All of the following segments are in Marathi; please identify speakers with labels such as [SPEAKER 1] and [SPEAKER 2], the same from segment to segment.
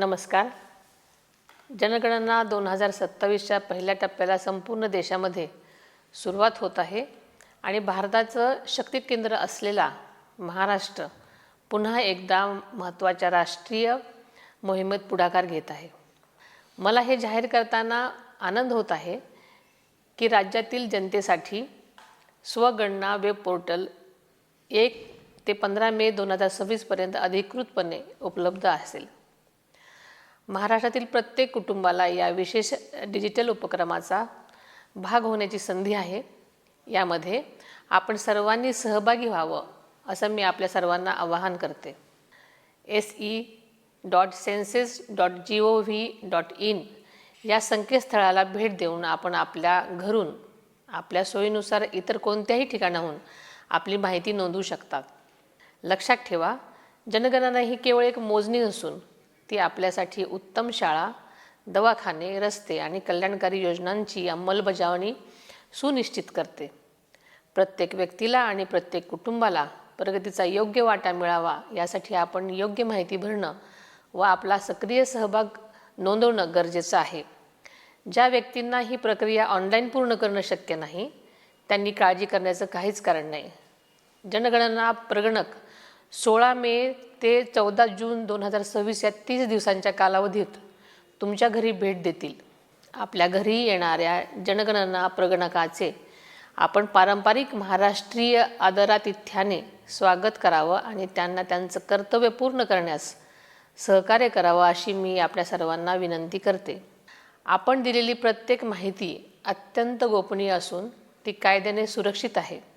[SPEAKER 1] नमस्कार. जनगणना 2027च्या पहिल्या टप्प्याला संपूर्ण देशामध्ये सुरुवात होत आहे आणि भारताचं शक्ती केंद्र असलेला महाराष्ट्र पुन्हा एकदा महत्त्वाच्या राष्ट्रीय मोहिमेत पुढाकार घेत आहे. मला हे जाहीर करताना आनंद होत आहे की राज्यातील जनतेसाठी स्वगणना वेब पोर्टल 1 ते 15 मे 2026 पर्यंत अधिकृतपणे उपलब्ध असेल. महाराष्ट्रातील प्रत्येक कुटुंबाला या विशेष डिजिटल उपक्रमाचा भाग होण्याची संधी आहे. यामध्ये आपण सर्वांनी सहभागी व्हावं असं मी आपल्या सर्वांना आवाहन करते. se.census.gov.in या संकेतस्थळाला भेट देऊन आपण आपल्या घरून आपल्या सोयीनुसार इतर कोणत्याही ठिकाणाहून आपली माहिती नोंदवू शकतात. लक्षात ठेवा, जनगणना ही केवळ एक मोजणी नसून ती आपल्यासाठी उत्तम शाळा, दवाखाने, रस्ते आणि कल्याणकारी योजनांची अंमलबजावणी सुनिश्चित करते. प्रत्येक व्यक्तीला आणि प्रत्येक कुटुंबाला प्रगतीचा योग्य वाटा मिळावा यासाठी आपण योग्य माहिती भरणं व आपला सक्रिय सहभाग नोंदवणं गरजेचं आहे. ज्या व्यक्तींना ही प्रक्रिया ऑनलाईन पूर्ण करणं शक्य नाही त्यांनी काळजी करण्याचं काहीच कारण नाही. जनगणना प्रगणक 16 मे ते 14 जून 2026 या 30 दिवसांच्या कालावधीत तुमच्या घरी भेट देतील. आपल्या घरी येणाऱ्या जनगणना प्रगणकाचे आपण पारंपरिक महाराष्ट्रीय आदरातिथ्याने स्वागत करावं आणि त्यांना त्यांचं कर्तव्य पूर्ण करण्यास सहकार्य करावं अशी मी आपल्या सर्वांना विनंती करते. आपण दिलेली प्रत्येक माहिती अत्यंत गोपनीय असून ती कायद्याने सुरक्षित आहे.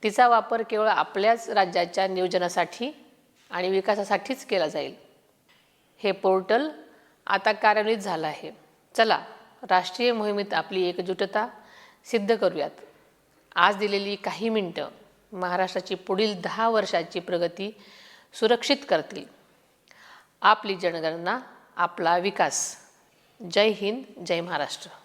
[SPEAKER 1] तिचा वापर केवळ आपल्याच राज्याच्या नियोजनासाठी आणि विकासासाठीच केला जाईल. हे पोर्टल आता कार्यान्वित झालं आहे. चला, राष्ट्रीय मोहिमेत आपली एकजुटता सिद्ध करूयात. आज दिलेली काही मिनिटं महाराष्ट्राची पुढील 10 वर्षाची प्रगती सुरक्षित करतील. आपली जनगणना, आपला विकास. जय हिंद, जय महाराष्ट्र.